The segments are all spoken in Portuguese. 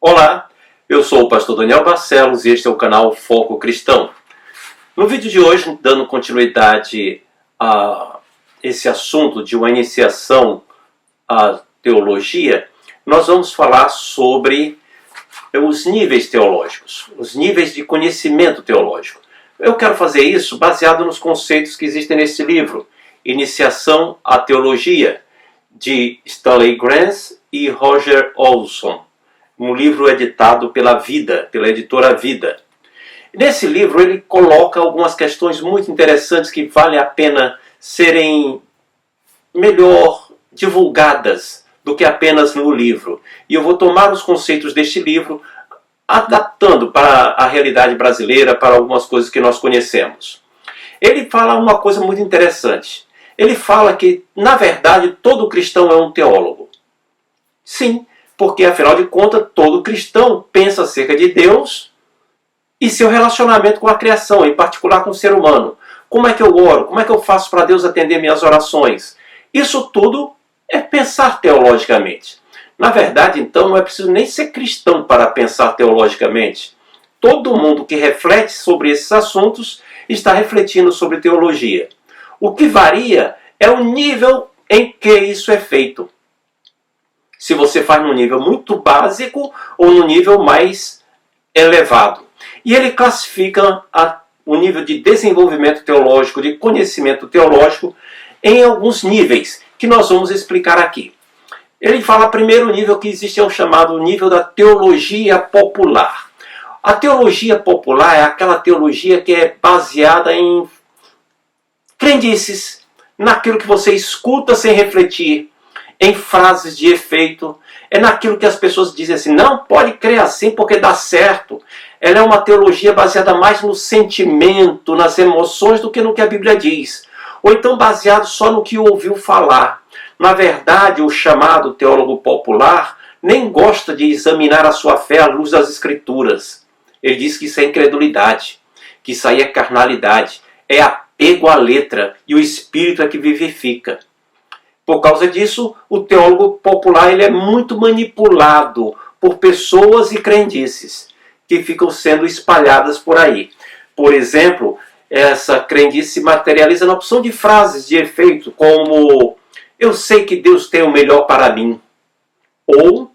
Olá, eu sou o pastor Daniel Barcelos e este é o canal Foco Cristão. No vídeo de hoje, dando continuidade a esse assunto de uma iniciação à teologia, nós vamos falar sobre os níveis teológicos, os níveis de conhecimento teológico. Eu quero fazer isso baseado nos conceitos que existem nesse livro, Iniciação à Teologia, de Stanley Grenz e Roger Olson. Um livro editado pela Vida, pela editora Vida. Nesse livro ele coloca algumas questões muito interessantes que valem a pena serem melhor divulgadas do que apenas no livro. E eu vou tomar os conceitos deste livro, adaptando para a realidade brasileira, para algumas coisas que nós conhecemos. Ele fala uma coisa muito interessante. Ele fala que, na verdade, todo cristão é um teólogo. Sim, porque, afinal de contas, todo cristão pensa acerca de Deus e seu relacionamento com a criação, em particular com o ser humano. Como é que eu oro? Como é que eu faço para Deus atender minhas orações? Isso tudo é pensar teologicamente. Na verdade, então, não é preciso nem ser cristão para pensar teologicamente. Todo mundo que reflete sobre esses assuntos está refletindo sobre teologia. O que varia é o nível em que isso é feito. Se você faz num nível muito básico ou no nível mais elevado. E ele classifica o nível de desenvolvimento teológico, de conhecimento teológico, em alguns níveis, que nós vamos explicar aqui. Ele fala primeiro nível que existe, é o chamado nível da teologia popular. A teologia popular é aquela teologia que é baseada em crendices, naquilo que você escuta sem refletir, em frases de efeito, é naquilo que as pessoas dizem assim, não pode crer assim porque dá certo. Ela é uma teologia baseada mais no sentimento, nas emoções, do que no que a Bíblia diz. Ou então baseado só no que ouviu falar. Na verdade, o chamado teólogo popular nem gosta de examinar a sua fé à luz das Escrituras. Ele diz que isso é incredulidade, que isso aí é carnalidade, é apego à letra, e o Espírito é que vivifica. Por causa disso, o teólogo popular ele é muito manipulado por pessoas e crendices que ficam sendo espalhadas por aí. Por exemplo, essa crendice se materializa na opção de frases de efeito, como eu sei que Deus tem o melhor para mim, ou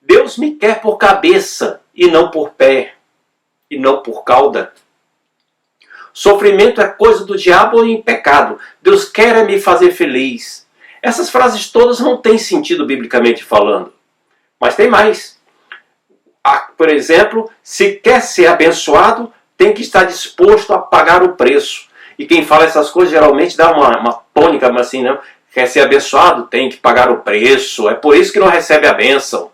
Deus me quer por cabeça e não por pé, e não por cauda. Sofrimento é coisa do diabo e pecado. Deus quer me fazer feliz. Essas frases todas não têm sentido biblicamente falando. Mas tem mais. Por exemplo, se quer ser abençoado, tem que estar disposto a pagar o preço. E quem fala essas coisas geralmente dá uma tônica, mas assim, não. Quer ser abençoado, tem que pagar o preço. É por isso que não recebe a bênção.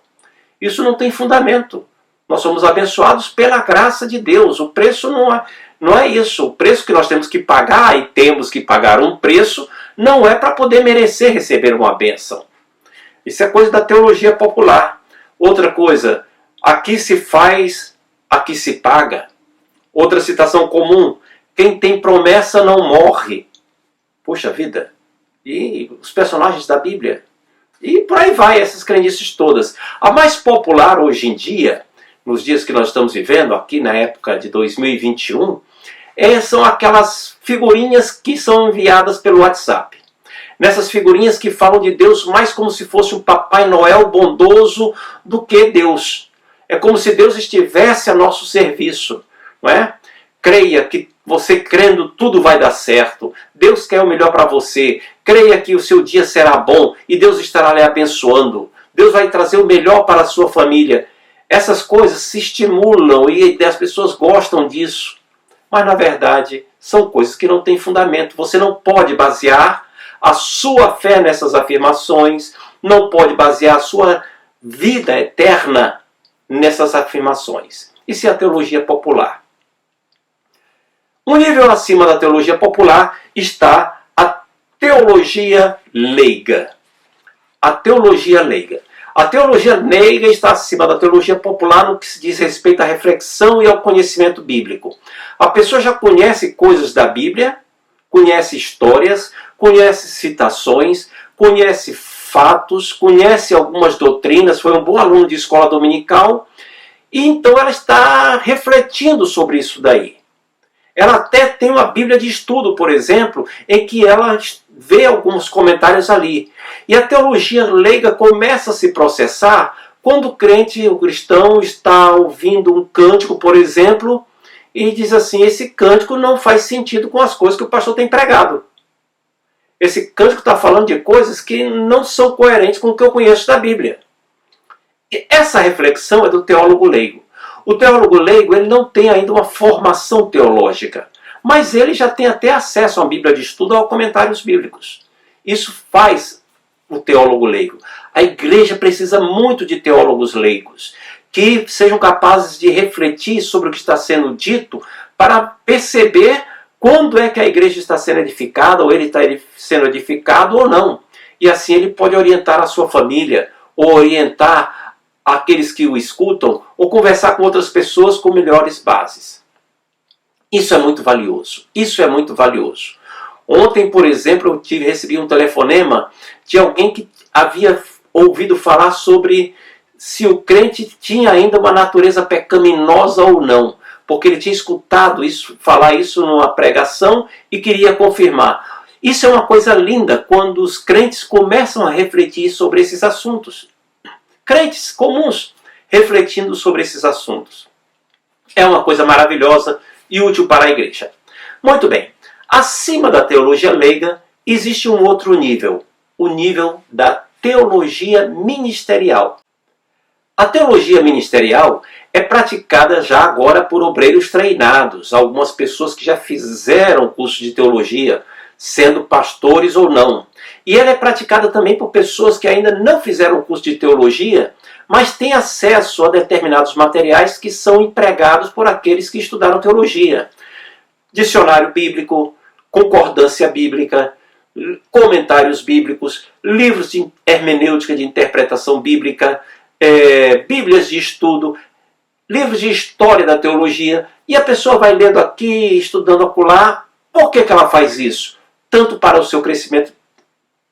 Isso não tem fundamento. Nós somos abençoados pela graça de Deus. O preço não é isso. O preço que nós temos que pagar, e temos que pagar um preço, não é para poder merecer receber uma bênção. Isso é coisa da teologia popular. Outra coisa, aqui se faz, aqui se paga. Outra citação comum, quem tem promessa não morre. Poxa vida, e os personagens da Bíblia? E por aí vai, essas crendices todas. A mais popular hoje em dia, nos dias que nós estamos vivendo, aqui na época de 2021, são aquelas figurinhas que são enviadas pelo WhatsApp. Nessas figurinhas que falam de Deus mais como se fosse um Papai Noel bondoso do que Deus. É como se Deus estivesse a nosso serviço, não é? Creia que você crendo tudo vai dar certo. Deus quer o melhor para você. Creia que o seu dia será bom e Deus estará lhe abençoando. Deus vai trazer o melhor para a sua família. Essas coisas se estimulam e as pessoas gostam disso. Mas, na verdade, são coisas que não têm fundamento. Você não pode basear a sua fé nessas afirmações, não pode basear a sua vida eterna nessas afirmações. Isso é a teologia popular. Um nível acima da teologia popular está a teologia leiga. A teologia leiga. A teologia leiga está acima da teologia popular no que se diz respeito à reflexão e ao conhecimento bíblico. A pessoa já conhece coisas da Bíblia, conhece histórias, conhece citações, conhece fatos, conhece algumas doutrinas, foi um bom aluno de escola dominical E então ela está refletindo sobre isso daí. Ela até tem uma Bíblia de estudo, por exemplo, em que ela vê alguns comentários ali. E a teologia leiga começa a se processar quando o crente, o cristão, está ouvindo um cântico, por exemplo, e diz assim, esse cântico não faz sentido com as coisas que o pastor tem pregado. Esse cântico está falando de coisas que não são coerentes com o que eu conheço da Bíblia. E essa reflexão é do teólogo leigo. O teólogo leigo ele não tem ainda uma formação teológica, mas ele já tem até acesso à Bíblia de estudo ou a comentários bíblicos. Isso faz o teólogo leigo. A igreja precisa muito de teólogos leigos, que sejam capazes de refletir sobre o que está sendo dito para perceber quando é que a igreja está sendo edificada, ou ele está sendo edificado ou não. E assim ele pode orientar a sua família, ou orientar aqueles que o escutam, ou conversar com outras pessoas com melhores bases. Isso é muito valioso. Isso é muito valioso. Ontem, por exemplo, eu recebi um telefonema de alguém que havia ouvido falar sobre se o crente tinha ainda uma natureza pecaminosa ou não. Porque ele tinha escutado falar isso numa pregação e queria confirmar. Isso é uma coisa linda quando os crentes começam a refletir sobre esses assuntos. Crentes comuns refletindo sobre esses assuntos. É uma coisa maravilhosa e útil para a igreja. Muito bem. Acima da teologia leiga existe um outro nível. O nível da teologia ministerial. A teologia ministerial é praticada já agora por obreiros treinados, algumas pessoas que já fizeram curso de teologia, sendo pastores ou não. E ela é praticada também por pessoas que ainda não fizeram curso de teologia, mas têm acesso a determinados materiais que são empregados por aqueles que estudaram teologia. Dicionário bíblico, concordância bíblica, comentários bíblicos, livros de hermenêutica de interpretação bíblica, bíblias de estudo, livros de história da teologia, e a pessoa vai lendo aqui, estudando acolá. Por que ela faz isso? Tanto para o seu crescimento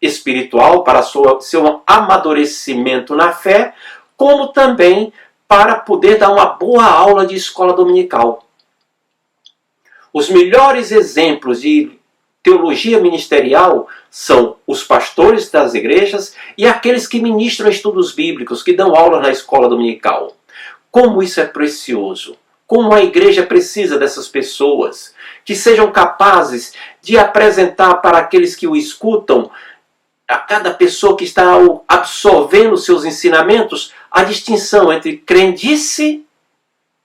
espiritual, para seu amadurecimento na fé, como também para poder dar uma boa aula de escola dominical. Os melhores exemplos de teologia ministerial são os pastores das igrejas e aqueles que ministram estudos bíblicos, que dão aula na escola dominical. Como isso é precioso! Como a igreja precisa dessas pessoas que sejam capazes de apresentar para aqueles que o escutam, a cada pessoa que está absorvendo seus ensinamentos, a distinção entre crendice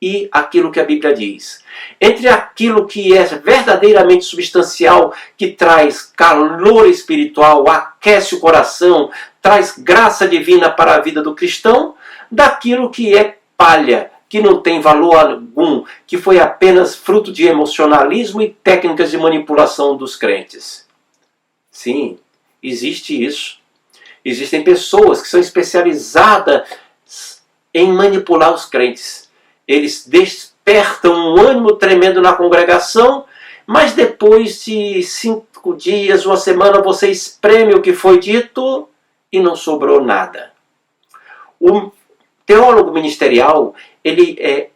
e aquilo que a Bíblia diz. Entre aquilo que é verdadeiramente substancial, que traz calor espiritual, aquece o coração, traz graça divina para a vida do cristão, daquilo que é palha, que não tem valor algum, que foi apenas fruto de emocionalismo e técnicas de manipulação dos crentes. Sim, existe isso. Existem pessoas que são especializadas em manipular os crentes. Eles despertam um ânimo tremendo na congregação, mas depois de 5 dias, uma semana, você espreme o que foi dito e não sobrou nada. O teólogo ministerial, ele é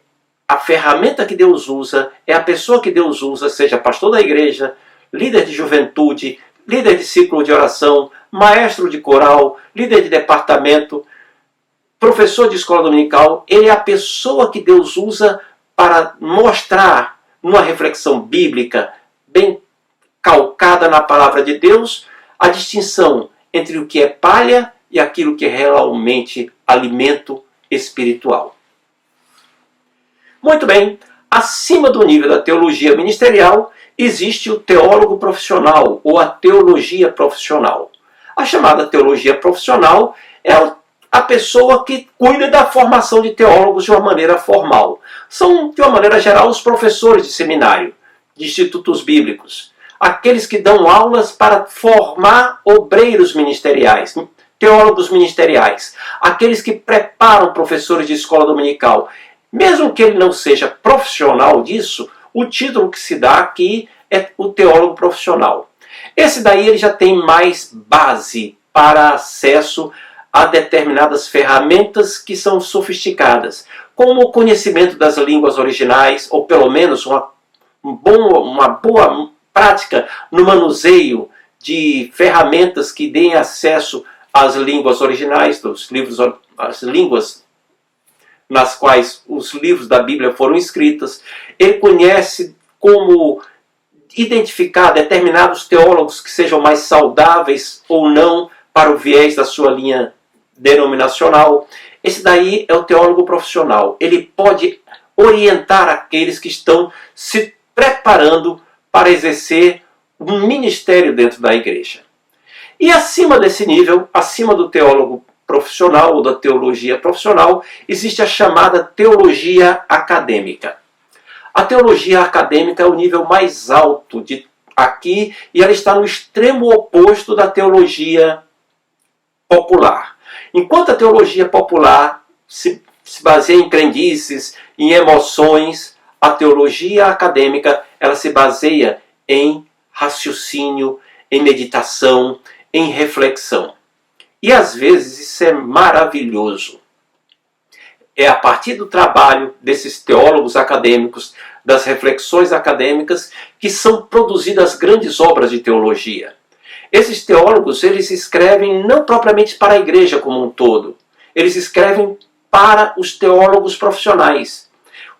a ferramenta que Deus usa, é a pessoa que Deus usa, seja pastor da igreja, líder de juventude, líder de círculo de oração, maestro de coral, líder de departamento, professor de escola dominical. Ele é a pessoa que Deus usa para mostrar, numa reflexão bíblica, bem calcada na palavra de Deus, a distinção entre o que é palha e aquilo que é realmente alimento espiritual. Muito bem, acima do nível da teologia ministerial, existe o teólogo profissional, ou a teologia profissional. A chamada teologia profissional é a pessoa que cuida da formação de teólogos de uma maneira formal. São, de uma maneira geral, os professores de seminário, de institutos bíblicos. Aqueles que dão aulas para formar obreiros ministeriais, teólogos ministeriais. Aqueles que preparam professores de escola dominical. Mesmo que ele não seja profissional disso, o título que se dá aqui é o teólogo profissional. Esse daí ele já tem mais base para acesso há determinadas ferramentas que são sofisticadas, como o conhecimento das línguas originais, ou pelo menos uma boa prática no manuseio de ferramentas que deem acesso às línguas originais, as línguas nas quais os livros da Bíblia foram escritos. Ele conhece como identificar determinados teólogos que sejam mais saudáveis ou não para o viés da sua linha denominacional. Esse daí é o teólogo profissional. Ele pode orientar aqueles que estão se preparando para exercer um ministério dentro da igreja. E acima desse nível, acima do teólogo profissional ou da teologia profissional, existe a chamada teologia acadêmica. A teologia acadêmica é o nível mais alto aqui e ela está no extremo oposto da teologia popular. Enquanto a teologia popular se baseia em crendices, em emoções, a teologia acadêmica ela se baseia em raciocínio, em meditação, em reflexão. E às vezes isso é maravilhoso. É a partir do trabalho desses teólogos acadêmicos, das reflexões acadêmicas, que são produzidas grandes obras de teologia. Esses teólogos, eles escrevem não propriamente para a igreja como um todo. Eles escrevem para os teólogos profissionais.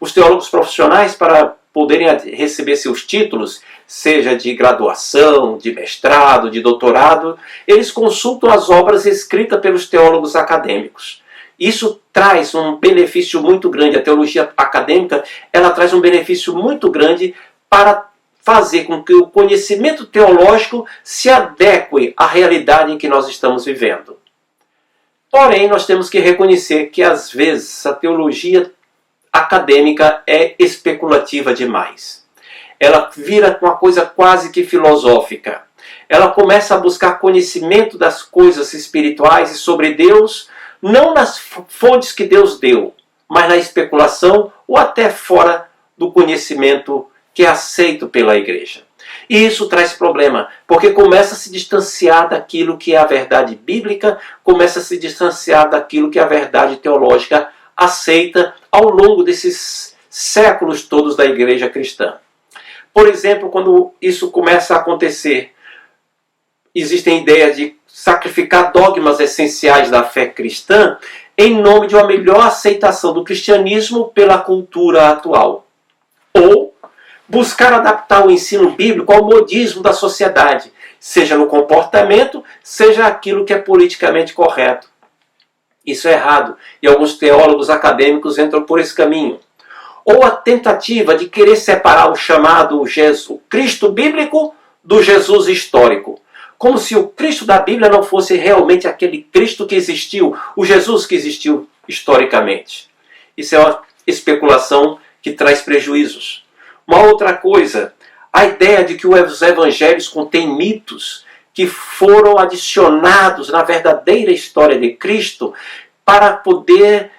Os teólogos profissionais, para poderem receber seus títulos, seja de graduação, de mestrado, de doutorado, eles consultam as obras escritas pelos teólogos acadêmicos. Isso traz um benefício muito grande. A teologia acadêmica ela traz um benefício muito grande para fazer com que o conhecimento teológico se adeque à realidade em que nós estamos vivendo. Porém, nós temos que reconhecer que às vezes a teologia acadêmica é especulativa demais. Ela vira uma coisa quase que filosófica. Ela começa a buscar conhecimento das coisas espirituais e sobre Deus, não nas fontes que Deus deu, mas na especulação ou até fora do conhecimento que é aceito pela igreja. E isso traz problema, porque começa a se distanciar daquilo que é a verdade bíblica, começa a se distanciar daquilo que é a verdade teológica aceita ao longo desses séculos todos da igreja cristã. Por exemplo, quando isso começa a acontecer, existem ideias de sacrificar dogmas essenciais da fé cristã em nome de uma melhor aceitação do cristianismo pela cultura atual. Ou buscar adaptar o ensino bíblico ao modismo da sociedade, seja no comportamento, seja aquilo que é politicamente correto. Isso é errado, e alguns teólogos acadêmicos entram por esse caminho. Ou a tentativa de querer separar o chamado o Cristo bíblico do Jesus histórico. Como se o Cristo da Bíblia não fosse realmente aquele Cristo que existiu, o Jesus que existiu historicamente. Isso é uma especulação que traz prejuízos. Uma outra coisa, a ideia de que os evangelhos contêm mitos que foram adicionados na verdadeira história de Cristo para poder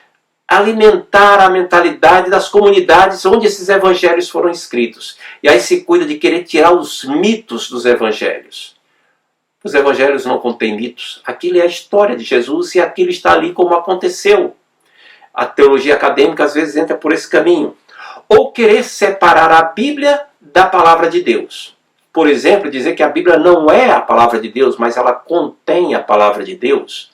alimentar a mentalidade das comunidades onde esses evangelhos foram escritos. E aí se cuida de querer tirar os mitos dos evangelhos. Os evangelhos não contêm mitos. Aquilo é a história de Jesus e aquilo está ali como aconteceu. A teologia acadêmica às vezes entra por esse caminho. Ou querer separar a Bíblia da palavra de Deus. Por exemplo, dizer que a Bíblia não é a palavra de Deus, mas ela contém a palavra de Deus.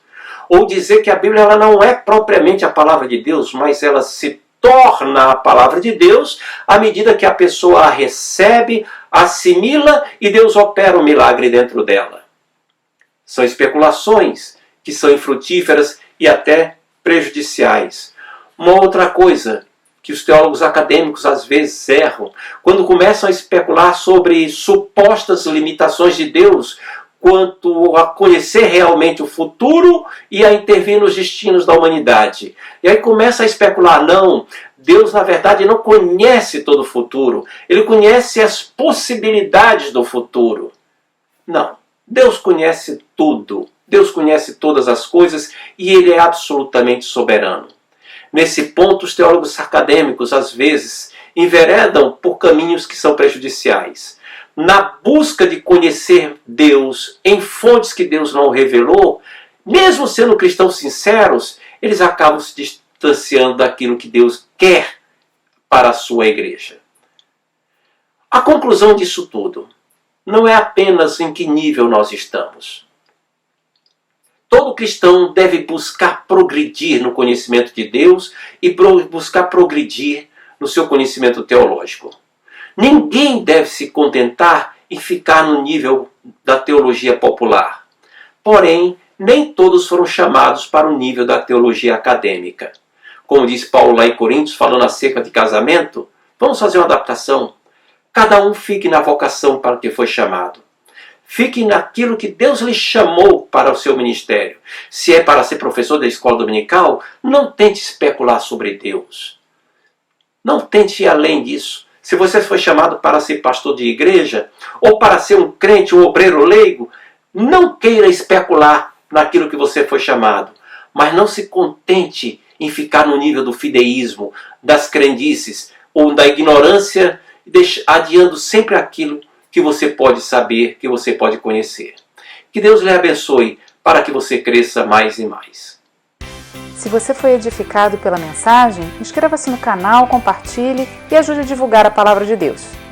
Ou dizer que a Bíblia ela não é propriamente a palavra de Deus, mas ela se torna a palavra de Deus à medida que a pessoa a recebe, assimila e Deus opera um milagre dentro dela. São especulações que são infrutíferas e até prejudiciais. Uma outra coisa que os teólogos acadêmicos às vezes erram, quando começam a especular sobre supostas limitações de Deus quanto a conhecer realmente o futuro e a intervir nos destinos da humanidade. E aí começa a especular, não, Deus na verdade não conhece todo o futuro, Ele conhece as possibilidades do futuro. Não, Deus conhece tudo, Deus conhece todas as coisas e Ele é absolutamente soberano. Nesse ponto, os teólogos acadêmicos, às vezes, enveredam por caminhos que são prejudiciais. Na busca de conhecer Deus em fontes que Deus não revelou, mesmo sendo cristãos sinceros, eles acabam se distanciando daquilo que Deus quer para a sua igreja. A conclusão disso tudo não é apenas em que nível nós estamos. Todo cristão deve buscar progredir no conhecimento de Deus e buscar progredir no seu conhecimento teológico. Ninguém deve se contentar em ficar no nível da teologia popular. Porém, nem todos foram chamados para o nível da teologia acadêmica. Como diz Paulo lá em Coríntios, falando acerca de casamento, vamos fazer uma adaptação. Cada um fique na vocação para que foi chamado. Fique naquilo que Deus lhe chamou para o seu ministério. Se é para ser professor da escola dominical, não tente especular sobre Deus. Não tente ir além disso. Se você foi chamado para ser pastor de igreja, ou para ser um crente, um obreiro leigo, não queira especular naquilo que você foi chamado. Mas não se contente em ficar no nível do fideísmo, das crendices, ou da ignorância, adiando sempre aquilo que você pode saber, que você pode conhecer. Que Deus lhe abençoe para que você cresça mais e mais. Se você foi edificado pela mensagem, inscreva-se no canal, compartilhe e ajude a divulgar a palavra de Deus.